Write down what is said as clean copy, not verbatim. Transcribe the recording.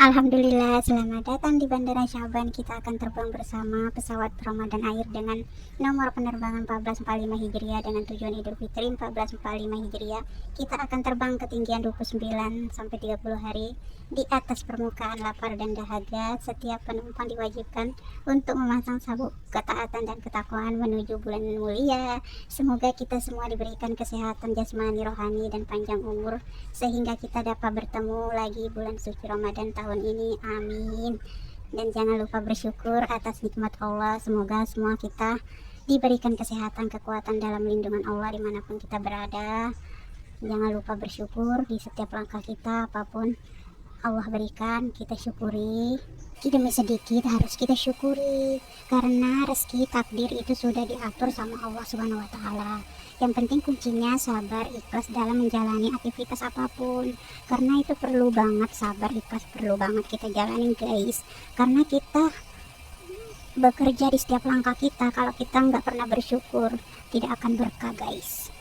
Alhamdulillah, selamat datang di Bandara Syaban. Kita akan terbang bersama pesawat Ramadan Air dengan nomor penerbangan 1445 Hijriah dengan tujuan Idul Fitri 1445 Hijriah. Kita akan terbang ketinggian 29 sampai 30 hari di atas permukaan lapar dan dahaga. Setiap penumpang diwajibkan untuk memasang sabuk ketaatan dan ketakwaan menuju bulan mulia. Semoga kita semua diberikan kesehatan jasmani, rohani, dan panjang umur sehingga kita dapat bertemu lagi bulan suci Ramadan tahun ini, amin. Dan jangan lupa bersyukur atas nikmat Allah. Semoga semua kita diberikan kesehatan, kekuatan dalam lindungan Allah dimanapun kita berada. Jangan lupa bersyukur di setiap langkah kita, apapun Allah berikan kita syukuri. Demi sedikit harus kita syukuri, karena rezeki takdir itu sudah diatur sama Allah Subhanahu wa Ta'ala. Yang penting kuncinya sabar, ikhlas dalam menjalani aktivitas apapun, karena itu perlu banget. Sabar, ikhlas perlu banget kita jalanin, guys, karena kita bekerja di setiap langkah kita. Kalau kita nggak pernah bersyukur, tidak akan berkah, guys.